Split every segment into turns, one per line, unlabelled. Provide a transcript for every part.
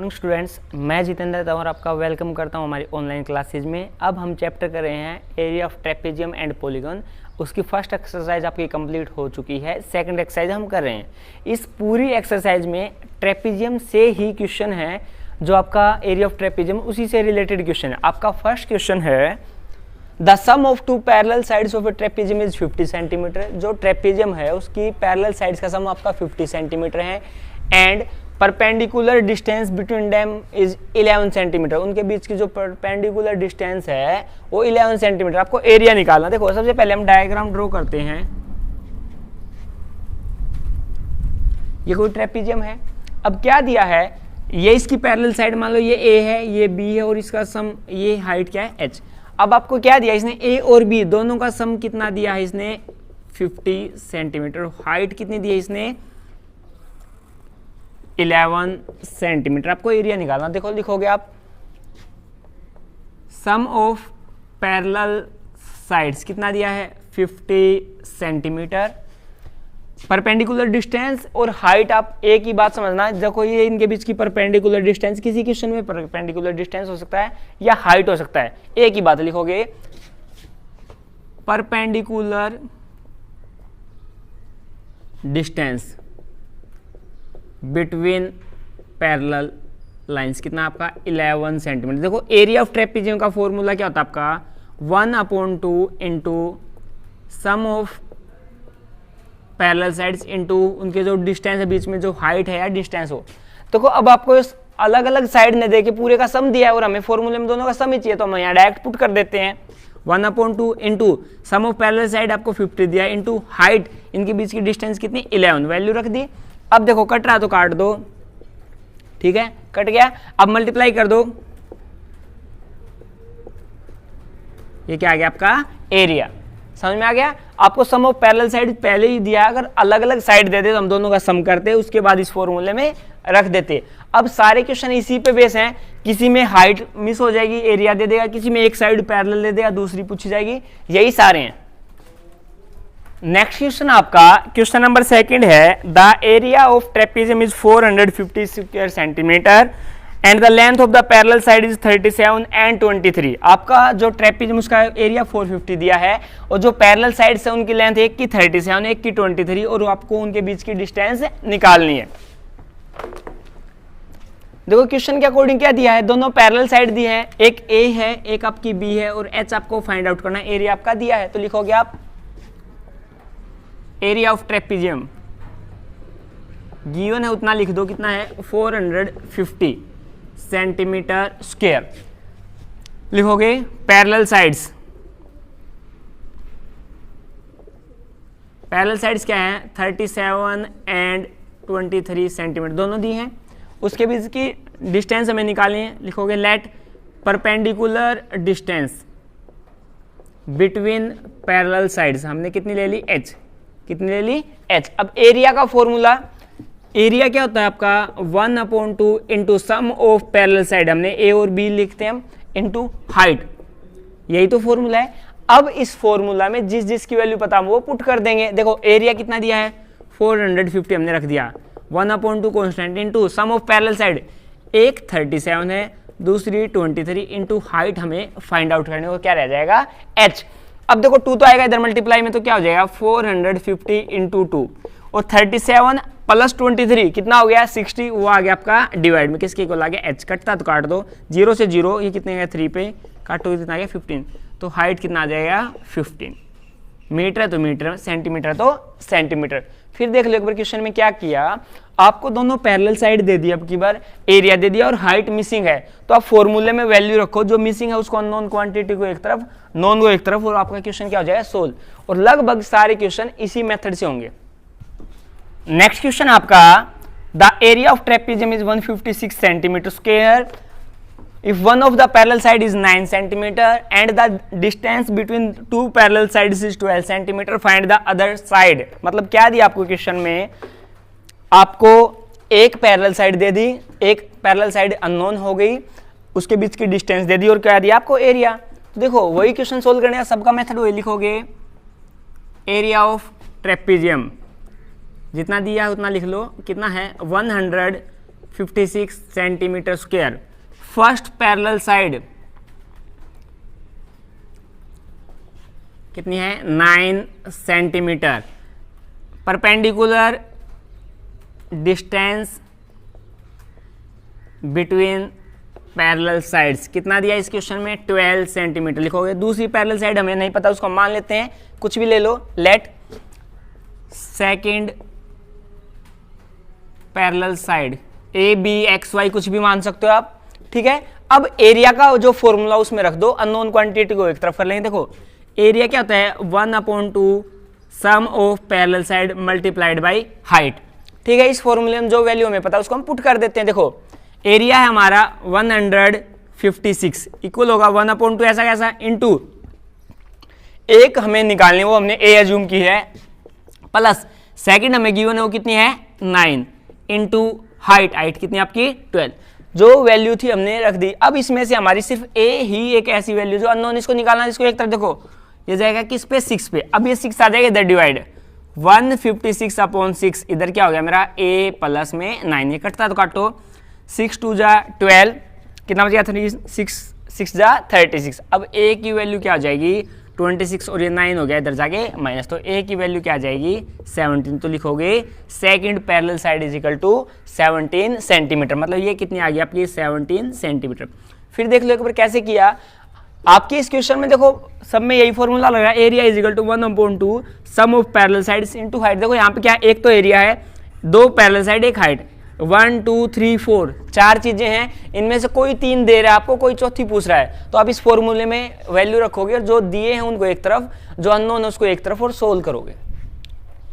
Morning students, मैं जितेंद्र तंवर आपका welcome करता हूं हमारी ऑनलाइन क्लासेज में। अब हम चैप्टर कर रहे हैं area of trapezium and polygon. उसकी फर्स्ट एक्सरसाइज आपकी कंप्लीट हो चुकी है, सेकंड एक्सरसाइज हम कर रहे हैं। इस पूरी एक्सरसाइज में ट्रेपेजियम से ही क्वेश्चन है, जो आपका एरिया ऑफ ट्रेपेजियम उसी से रिलेटेड क्वेश्चन है। आपका फर्स्ट क्वेश्चन है the sum of two parallel sides of a trapezium is 50 centimetre. जो ट्रेपेजियम है उसकी पैरेलल साइड्स का सम आपका 50 सेंटीमीटर है and perpendicular distance between them is 11 centimetre. उनके बीच की जो परपेंडिकुलर डिस्टेंस है वो 11 सेंटीमीटर। आपको एरिया निकालना। देखो सबसे पहले हम डायग्राम ड्रॉ करते हैं। ये कोई ट्रेपेजियम है। अब क्या दिया है, ये इसकी पैरेलल साइड मान लो ये ए है, ये बी है और इसका सम ये हाइट क्या है h। अब आपको क्या दिया, इसने ए और बी दोनों का सम कितना दिया है, इसने 50 सेंटीमीटर। हाइट कितनी दी है इसने 11 सेंटीमीटर। आपको एरिया निकालना। देखो लिखोगे आप सम ऑफ पैरेलल साइड्स कितना दिया है 50 सेंटीमीटर। परपेंडिकुलर डिस्टेंस और हाइट आप एक ही बात समझना। देखो ये इनके बीच की परपेंडिकुलर डिस्टेंस, किसी क्वेश्चन में परपेंडिकुलर डिस्टेंस हो सकता है या हाइट हो सकता है। एक ही बात लिखोगे perpendicular distance between parallel lines कितना आपका 11 सेंटीमीटर। देखो एरिया ऑफ ट्रेपेजियम का फॉर्मूला क्या होता है आपका 1/2 into sum of parallel sides into उनके जो डिस्टेंस है बीच में, जो हाइट है या डिस्टेंस हो। देखो अब आपको अलग अलग साइड ने देके पूरे का सम दिया है और हमें फॉर्मूले में दोनों का सम ही चाहिए, तो हम यहाँ डायरेक्ट पुट कर देते हैं 1/2 into sum of parallel side आपको 50 दिया इंटू हाइट, इनके बीच की डिस्टेंस कितनी 11, वैल्यू रख दी। अब देखो कट रहा तो काट दो, ठीक है, कट गया। अब मल्टीप्लाई कर दो, ये क्या आ गया आपका एरिया। समझ में आ गया। आपको सम ऑफ पैरेलल साइड पहले ही दिया, अगर अलग अलग साइड दे दे तो हम दोनों का सम करते, उसके बाद इस फॉर्मूले में रख देते। अब सारे क्वेश्चन इसी पे बेस हैं। किसी में हाइट मिस हो जाएगी, एरिया दे देगा, किसी में एक साइड पैरेलल दे देगा, दूसरी पूछी जाएगी, यही सारे हैं। नेक्स्ट क्वेश्चन आपका क्वेश्चन नंबर सेकंड है the area of trapezium is 450 square centimetre and the length of the parallel side is 37 and 23। आपका जो ट्रेपेजियम उसका एरिया 450 दिया है और जो पैरेलल साइड है उनकी लेंथ एक की 37 एक की 23 और आपको उनके बीच की डिस्टेंस निकालनी है। देखो क्वेश्चन के अकॉर्डिंग क्या दिया है, दोनों पैरेलल साइड दी है, एक ए है एक आपकी बी है और एच आपको फाइंड आउट करना है। एरिया आपका दिया है तो लिखोगे आप एरिया ऑफ ट्रेपेजियम गिवन है उतना लिख दो, कितना है 450 सेंटीमीटर स्क्वायर। लिखोगे पैरेलल साइड्स, पैरेलल साइड्स क्या है 37 एंड 23 सेंटीमीटर दोनों दी हैं। उसके बीच की डिस्टेंस हमें निकालनी है। लिखोगे let perpendicular distance between parallel sides, हमने कितनी ले ली h, कितनी ले ली h। अब एरिया का फॉर्मूला, एरिया क्या होता है आपका 1/2 into sum of parallel side, हमने ए और बी लिखते हैं हम, इंटू हाइट, यही तो फॉर्मूला है। अब इस फॉर्मूला में जिस जिस की वैल्यू पता हम वो पुट कर देंगे। देखो एरिया कितना दिया है 450 हमने रख दिया, 1/2 constant into sum of parallel side, एक 37 है दूसरी 23 इंटू हाइट हमें फाइंड आउट करने को क्या रह जाएगा h। अब देखो 2 तो आएगा इधर मल्टीप्लाई में तो क्या हो जाएगा 450 इंटू 2 और 37 प्लस 23 कितना हो गया 60, वो आ गया आपका डिवाइड में किसके इक्वल आ गया h। कटता तो काट दो, 0 से 0 ये कितने गया 3 पे काटो कितना आ गया 15, तो हाइट कितना आ जाएगा 15। मीटर है तो मीटर, सेंटीमीटर है तो सेंटीमीटर। फिर देख लो एक बार क्वेश्चन में क्या किया, आपको दोनों पैरेलल साइड दे दी, अब की बार एरिया दे दिया और हाइट मिसिंग है, तो आप फॉर्मूले में वैल्यू रखो, जो मिसिंग है उसको अननोन क्वांटिटी को एक तरफ, नोन को एक तरफ, और आपका क्वेश्चन क्या हो जाएगा सोल्व। और लगभग सारे क्वेश्चन इसी मेथड से होंगे। नेक्स्ट क्वेश्चन आपका the area of trapezium is 156 centimetre square if one of the parallel side is 9 centimeter and the distance between two parallel sides is 12 centimeter, find the other side। मतलब क्या दिया आपको question में, आपको एक parallel side दे दी, एक parallel side unknown हो गई, उसके बीच की डिस्टेंस दे दी और क्या दिया आपको एरिया। तो देखो वही क्वेश्चन सोल्व करने का सबका मेथड वही लिखोगे, एरिया ऑफ ट्रेपेजियम जितना दिया है उतना लिख लो, कितना है 56 centimetre square. First parallel side कितनी है 9 centimetre. Perpendicular distance between parallel sides कितना दिया इस क्वेश्चन में 12 सेंटीमीटर लिखोगे। दूसरी पैरेलल साइड हमें नहीं पता, उसको मान लेते हैं, कुछ भी ले लो। Let second parallel side A B X Y कुछ भी मान सकते हो आप, ठीक है। अब एरिया का जो फॉर्मूला उसमें रख दो, अननोन क्वांटिटी को एक तरफ कर लेंगे। देखो एरिया क्या होता है 1/2 sum of parallel side multiplied by height, ठीक है। इस फॉर्मूले में जो वैल्यू हमें पता है उसको हम पुट कर देते हैं। देखो एरिया है हमारा 156 इक्वल होगा 1/2 ऐसा कैसा इंटू एक हमें निकालनी, वो हमने ए एज्यूम की है, प्लस सेकंड हमें गिवन है वो कितनी है 9 इंटू हाइट, हाइट कितनी आपकी 12, जो वैल्यू थी हमने रख दी। अब इसमें से हमारी सिर्फ ए ही एक ऐसी वैल्यू जो अननोन, इसको निकालना, इसको एक तरफ देखो ये जाएगा किस पे 6 पे। अब ये 6 आ जाएगा इधर डिवाइड 156/6 इधर क्या हो गया मेरा a प्लस में 9, ये कटता तो काटो 6 2 जा 12 कितना बच गया 6 जा 36। अब a की वैल्यू क्या आ जाएगी 26 और ये 9 हो गया इधर जाके माइनस, तो a की वैल्यू क्या आ जाएगी 17। तो लिखोगे second parallel side is equal to 17 centimetre, मतलब ये कितनी आ गई आपकी 17 सेंटीमीटर। फिर देख लो एक बार कैसे किया आपके इस क्वेश्चन में, देखो सब में यही फॉर्मूला लगा area is equal to 1/2 sum of parallel sides into height. देखो यहाँ पे क्या एक तो एरिया है, दो पैरेलल साइड एक हाइट, 1 2 3 4 4 चीजें हैं, इनमें से कोई 3 दे रहा है आपको, कोई चौथी पूछ रहा है, तो आप इस फॉर्मूले में वैल्यू रखोगे और जो दिए हैं उनको एक तरफ, जो अननोन है उसको एक तरफ और सोल्व करोगे।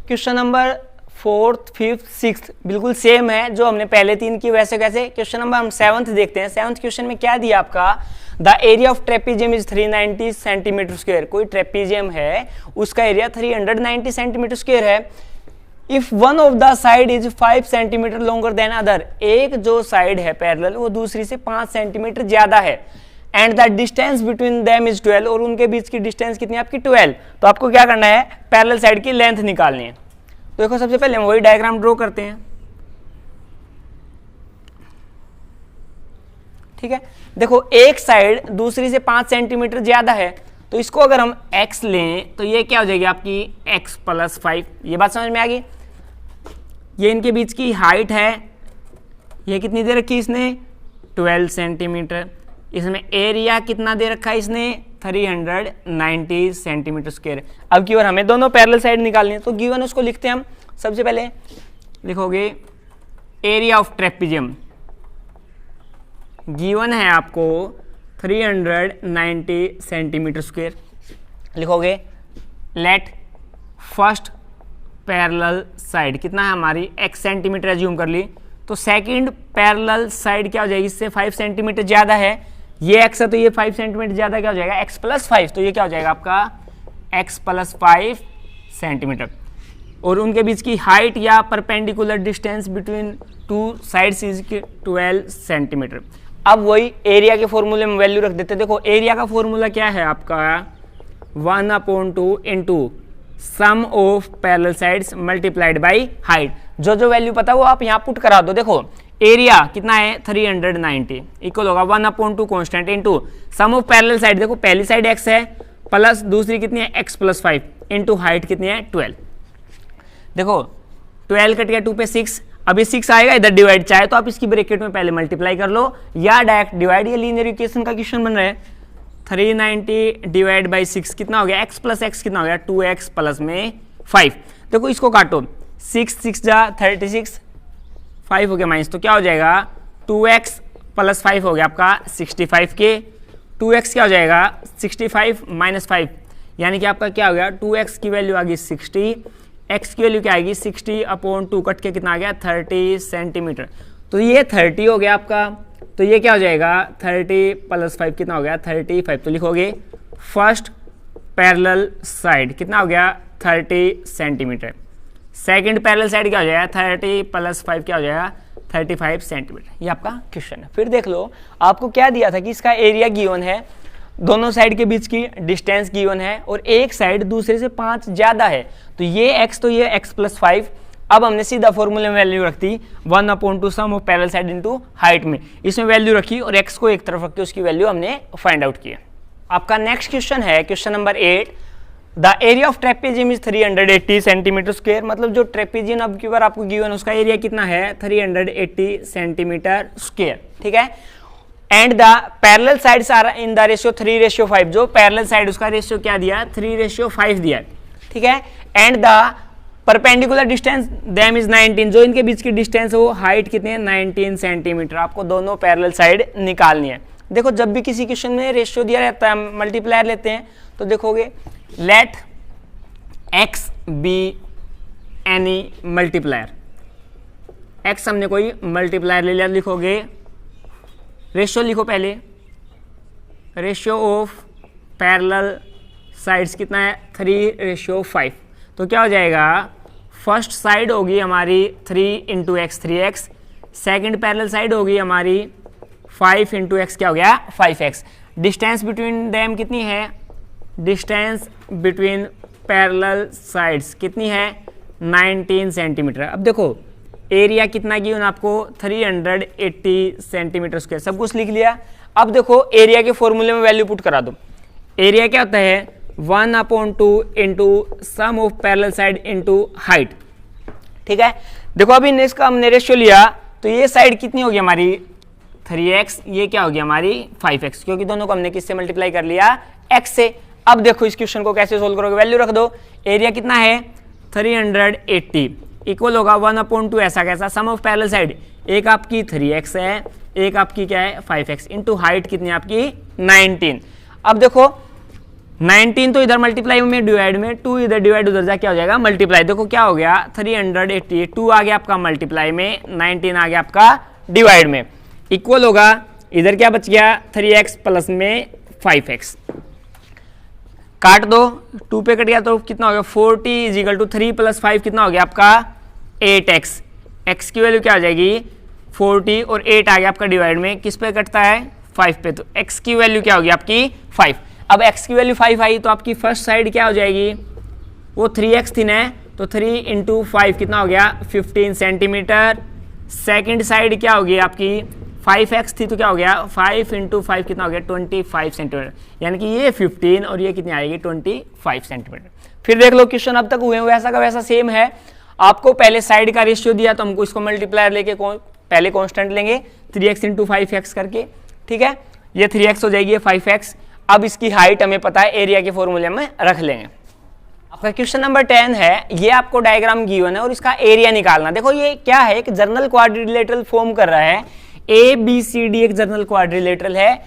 Question number 4th 5th 6th बिल्कुल सेम है जो हमने पहले 3 की, वैसे कैसे। क्वेश्चन नंबर हम 7th देखते हैं। 7th क्वेश्चन में क्या दिया आपका the area of trapezium is 390 centimetre square. कोई ट्रेपीजियम है उसका एरिया 390 सेंटीमीटर स्क्वायर है। If one of the side is 5 centimetre longer than other, एक जो साइड है पैरेलल वो दूसरी से 5 सेंटीमीटर ज्यादा है, and the distance between them is 12, और उनके बीच की डिस्टेंस कितनी है आपकी 12। तो आपको क्या करना है पैरेलल साइड की लेंथ निकालनी है। तो देखो सबसे पहले हम वही डायग्राम ड्रॉ करते हैं, ठीक है। देखो एक साइड दूसरी से 5 सेंटीमीटर ज्यादा है, तो इसको अगर हम x लें तो ये क्या हो जाएगी आपकी x + 5। ये बात समझ में आ गई। ये इनके बीच की हाइट है, ये कितनी दे रखी इसने 12 सेंटीमीटर। इसमें एरिया कितना दे रखा है इसने 390 सेंटीमीटर स्क्वायर। अब की बार हमें दोनों पैरेलल साइड निकालनी है, तो गिवन उसको लिखते हैं हम। सबसे पहले लिखोगे एरिया ऑफ ट्रेपीजियम, गिवन है आपको 390 सेंटीमीटर स्क्वायर। लिखोगे लेट फर्स्ट पैरेलल साइड कितना है हमारी x सेंटीमीटर एज्यूम कर ली, तो सेकंड पैरेलल साइड क्या हो जाएगी इससे 5 सेंटीमीटर ज्यादा है, ये x है तो ये 5 सेंटीमीटर ज्यादा क्या हो जाएगा x + 5, तो ये क्या हो जाएगा आपका x + 5 सेंटीमीटर। और उनके बीच की हाइट या perpendicular distance between two sides is 12 centimetre. अब वही एरिया के फॉर्मूले में वैल्यू रख देते हैं। देखो एरिया का फॉर्मूला क्या है आपका 1/2 into sum of parallel sides multiplied by height. जो जो वैल्यू पता है वो आप यहाँ पुट करा दो। देखो एरिया कितना है 390 इक्वल होगा 1/2 constant into sum of parallel side, देखो पहली साइड x है प्लस दूसरी कितनी है x + 5 इंटू हाइट कितनी है 12। देखो 12 कट गया 2 पे 6, अभी 6 आएगा इधर डिवाइड, चाहे तो आप इसकी ब्रैकेट में पहले मल्टीप्लाई कर लो या डायरेक्ट डिवाइड, ये लीनियर इक्वेशन का क्वेश्चन बन रहा है। 390 डिवाइड बाई 6 कितना हो गया x + x कितना हो गया 2x प्लस में 5। देखो इसको काटो 6 6 जा 36, 5 हो गया माइनस, तो क्या हो जाएगा 2x + 5 हो गया आपका 65 के, 2x क्या हो जाएगा 65 - 5 यानी कि आपका क्या हो गया 2x की वैल्यू आ गई 60, x की वैल्यू क्या आएगी 60/2 कट के कितना आ गया 30 सेंटीमीटर। तो ये 30 हो गया आपका, तो ये क्या हो जाएगा 30 + 5 कितना हो गया 35। तो लिखोगे फर्स्ट पैरेलल साइड कितना हो गया 30 सेंटीमीटर, सेकंड पैरेलल साइड क्या हो जाएगा 30 + 5 क्या हो जाएगा 35 सेंटीमीटर। ये आपका क्वेश्चन है। फिर देख लो आपको क्या दिया था कि इसका एरिया गिवन है, दोनों साइड के बीच की डिस्टेंस गिवन है और एक साइड दूसरे से 5 ज्यादा है, तो ये x तो ये x + 5। अब हमने सीधा फॉर्मूले में वैल्यू रख दी 1/2 sum of parallel side into height में, इसमें वैल्यू रखी और x को एक तरफ रख के उसकी वैल्यू हमने फाइंड आउट किया। आपका नेक्स्ट क्वेश्चन है question number 8, the area of trapezium is 380 centimetre square. मतलब जो ट्रेपेजियम अब की बार आपको गिवन उसका एरिया कितना है 380 सेंटीमीटर स्क्वायर, ठीक है। And the parallel sides are in the ratio 3:5, जो पैरेलल साइड उसका रेशियो क्या दिया 3:5 दिया, ठीक है। And the perpendicular distance them is 19, जो इनके बीच की डिस्टेंस है वो हाइट कितनी है 19 सेंटीमीटर। आपको दोनों पैरेलल साइड निकालनी है। देखो जब भी किसी क्वेश्चन में रेशियो दिया रहता है मल्टीप्लायर लेते हैं तो देखोगे let x be any multiplier, x हमने कोई मल्टीप्लायर ले लिया, लिखोगे रेशियो, लिखो पहले रेशियो ऑफ पैरेलल साइड्स कितना है 3:5, तो क्या हो जाएगा फर्स्ट साइड होगी हमारी 3 × x 3x, second parallel side होगी हमारी 5 × x क्या हो गया 5x। डिस्टेंस बिटवीन देम कितनी है, डिस्टेंस बिटवीन पैरेलल साइड्स कितनी है 19 सेंटीमीटर। अब देखो एरिया कितना गिवन आपको 380 सेंटीमीटर स्क्वायर, सब कुछ लिख लिया। अब देखो एरिया के फॉर्मूले में वैल्यू पुट करा दो। एरिया क्या होता है 1/2 into sum of parallel side into height, ठीक है। देखो अभी इसका हमने रेशियो लिया तो ये साइड कितनी होगी हमारी 3x, ये क्या होगी हमारी 5x, क्योंकि दोनों को हमने किससे मल्टीप्लाई कर लिया x से। अब देखो इस क्वेश्चन को कैसे सोल्व करोगे, वैल्यू रख दो। एरिया कितना है 380 इक्वल होगा 1/2 ऐसा कैसा सम ऑफ पैरेलल साइड, एक आपकी 3x है एक आपकी क्या है 5x इंटू हाइट कितनी आपकी 19। अब देखो 19 तो इधर मल्टीप्लाई में डिवाइड में, 2 इधर डिवाइड उधर जा क्या हो जाएगा मल्टीप्लाई। देखो क्या हो गया 380, 2 आ गया आपका मल्टीप्लाई में, 19 आ गया आपका डिवाइड में, इक्वल होगा इधर क्या बच गया 3x प्लस में 5x, काट दो 2 पे कट गया तो कितना हो गया 40 = 3 + 5 कितना हो गया आपका 8x। x की वैल्यू क्या हो जाएगी 40 और 8 आ गया आपका डिवाइड में, किस पे कटता है 5 पे, तो x की वैल्यू क्या होगी आपकी 5। अब x की वैल्यू 5 आई तो आपकी फर्स्ट साइड क्या हो जाएगी, वो 3x थी ना, तो 3 × 5 कितना हो गया 15 सेंटीमीटर। सेकंड साइड क्या होगी आपकी 5x थी तो क्या हो गया 5 × 5 कितना हो गया 25 सेंटीमीटर, यानी कि ये 15 और ये कितनी आएगी 25 सेंटीमीटर। फिर देख लो क्वेश्चन अब तक हुए वैसा का वैसा सेम है। आपको पहले साइड का रेशियो दिया तो हमको इसको मल्टीप्लायर लेके पहले कांस्टेंट लेंगे 3x × 5x करके, ठीक है। ये 3x हो जाएगी, ये 5x। अब इसकी हाइट हमें पता है एरिया के फॉर्मूले में रख लेंगे। आपका क्वेश्चन नंबर 10 है, ये आपको डायग्राम गिवन है और इसका एरिया निकालना। देखो ये क्या है, एक जर्नल क्वाड्रिलेटरल फॉर्म कर रहा है, ABCD एक जर्नल क्वाड्रिलेटरल है,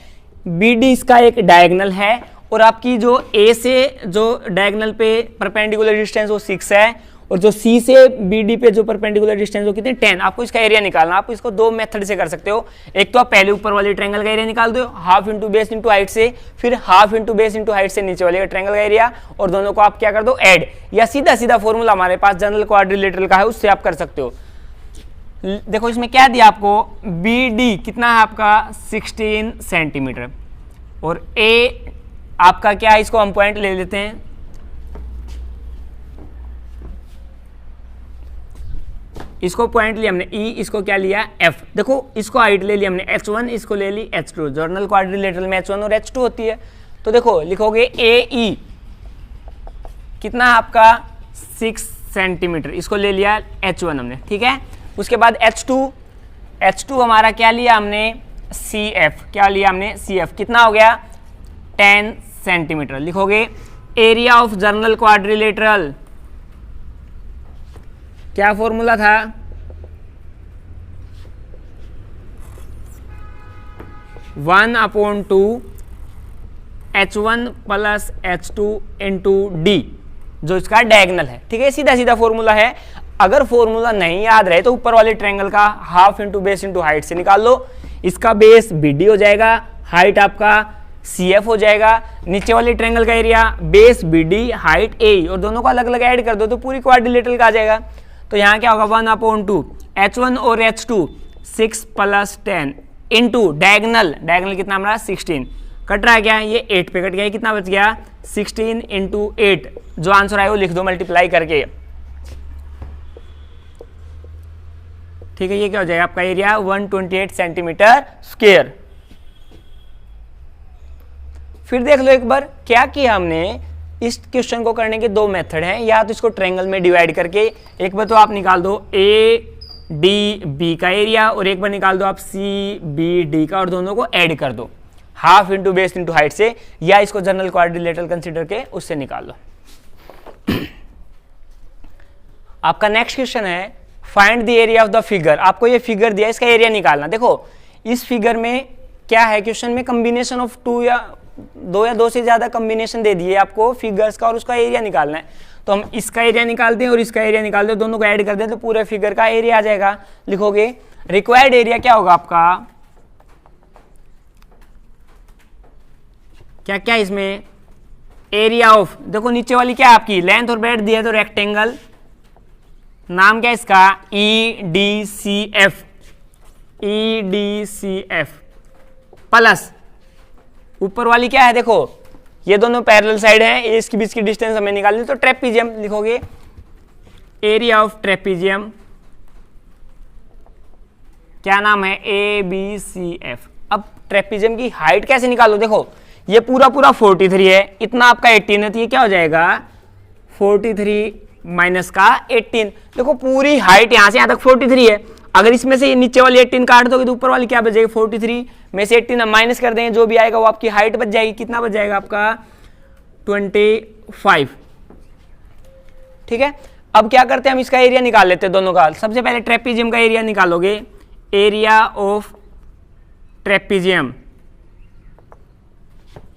BD इसका एक डायगोनल है और आपकी जो A से जो डायगोनल पे परपेंडिकुलर डिस्टेंस वो 6 है और जो C से BD पे जो परपेंडिकुलर डिस्टेंस वो कितने 10। आपको इसका एरिया निकालना, आप इसको दो मेथड से कर सकते हो। एक तो आप पहले ऊपर वाले ट्रायंगल का एरिया निकाल दो, half into base into height से, फिर half into base into height से नीचे वाले ट्रायंगल का एरिया, और दोनों को आप क्या कर दो ऐड, या सीधा सीधा फॉर्मूला हमारे पास जनरल क्वाड्रिलेटरल का है उससे आप कर सकते हो। देखो इसमें क्या दिया आपको, BD कितना है आपका 16 सेंटीमीटर और A आपका क्या है, इसको हम पॉइंट ले लेते हैं, इसको पॉइंट लिया हमने E, इसको क्या लिया F। देखो इसको हाइट ले ली हमने H1, इसको ले ली H2। जर्नल क्वाड्रिलेटरल में H1 और H2 होती है, तो देखो लिखोगे AE कितना आपका 6 सेंटीमीटर, इसको ले लिया H1 हमने, ठीक है। उसके बाद H2 हमारा क्या लिया हमने CF, क्या लिया हमने CF, कितना हो गया 10 सेंटीमीटर। लिखोगे एरिया ऑफ जर्नल क्वाड्रिलेटरल, क्या फॉर्मूला था 1/2 H1 + H2 × D, जो इसका डायगोनल है, ठीक है। सीधा सीधा फॉर्मूला है। अगर फॉर्मूला नहीं याद रहे तो ऊपर वाले ट्रायंगल का half into base into height से निकाल लो। इसका बेस BD हो जाएगा, हाइट आपका CF हो जाएगा, नीचे वाले ट्रायंगल का area base BD height A, और दोनों को अलग अलग ऐड कर दो तो पूरी क्वाड्रिलेटरल का आ जाएगा। तो यहाँ क्या होगा 1/2 H1 और H2 6 + 10 इंटू डायगोनल कितना हमारा 16, कट रहा है क्या, ये 8 पे कट गया, कितना बच गया 16 × 8। जो आंसर आए वो लिख दो मल्टीप्लाई करके। ठीक है, ये क्या हो जाएगा आपका एरिया 128 सेंटीमीटर स्क्वायर। फिर देख लो एक बार क्या किया हमने, इस क्वेश्चन को करने के दो मेथड हैं, या तो इसको ट्रायंगल में डिवाइड करके एक बार तो आप निकाल दो ए डी बी का एरिया और एक बार निकाल दो आप सी बी डी का और दोनों को ऐड कर दो half into base into height से, या इसको जनरल क्वाड्रिलेटरल कंसीडर के उससे निकाल लो। आपका नेक्स्ट क्वेश्चन है find the area of the figure. आपको ये फिगर दिया, इसका एरिया निकालना। देखो इस फिगर में क्या है, क्वेश्चन में कॉम्बिनेशन ऑफ दो से ज्यादा कॉम्बिनेशन दे दिए आपको फिगर्स का और उसका एरिया निकालना है। तो हम इसका एरिया निकालते हैं और इसका एरिया निकालते हैं, दोनों को ऐड कर दें तो पूरे फिगर का एरिया आ जाएगा। लिखोगे रिक्वायर्ड एरिया क्या होगा आपका, क्या क्या इसमें एरिया ऑफ, देखो नीचे वाली क्या है आपकी लेंथ और ब्रेड्थ दिया है तो रेक्टेंगल, नाम क्या है इसका EDCF, EDCF प्लस ऊपर वाली क्या है, देखो ये दोनों पैरेलल साइड हैं, इसके बीच की डिस्टेंस हमें निकालनी है तो ट्रेपीजियम। लिखोगे एरिया ऑफ ट्रेपीजियम, क्या नाम है ABCF। अब ट्रेपीजियम की हाइट कैसे निकालो, देखो ये पूरा 43 है, इतना आपका 18 है, तो ये क्या हो जाएगा 43 माइनस का 18। देखो पूरी हाइट यहां से यहां तक 43 है, अगर इसमें से नीचे वाली 18 काट दोगे तो ऊपर वाली क्या बच जाएगी 43 में से 18 हम माइनस कर देंगे, जो भी आएगा वो आपकी हाइट बच जाएगी। कितना बच जाएगा आपका 25। ठीक है, अब क्या करते हैं हम इसका एरिया निकाल लेते हैं दोनों का। सबसे पहले ट्रेपीजियम का एरिया निकालोगे, एरिया ऑफ ट्रेपीजियम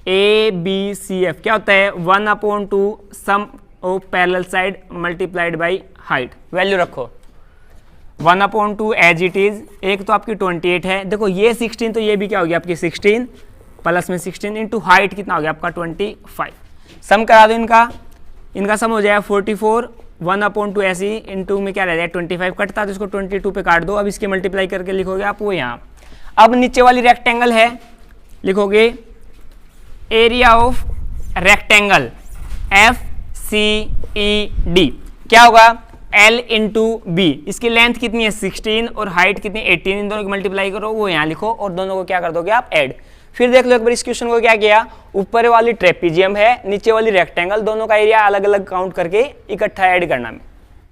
ABCF क्या होता है 1/2 sum of parallel side multiplied by height. Value रखो 1/2 एज इट इज, एक तो आपकी 28 है, देखो ये 16 तो ये भी क्या हो गया आपकी 16 प्लस में 16 इंटू हाइट कितना हो गया आपका 25। सम करा दो इनका सम हो जाएगा 44, 1/2 ऐसी इंटू में क्या रह जाएगा 25 कटता तो इसको 22 पे काट दो। अब इसके मल्टीप्लाई करके लिखोगे आप वो यहाँ। अब नीचे वाली रेक्टेंगल है, लिखोगे एरिया ऑफ रेक्टेंगल FCED क्या होगा L इंटू बी। इसकी लेंथ कितनी है 16 और हाइट कितनी 18, इन दोनों की मल्टीप्लाई करो वो यहाँ लिखो और दोनों को क्या कर दोगे आप ऐड। फिर देख लो एक बार इस क्वेश्चन को क्या किया, ऊपर वाली ट्रेपीजियम है नीचे वाली रेक्टेंगल, दोनों का एरिया अलग अलग काउंट करके इकट्ठा ऐड करना है।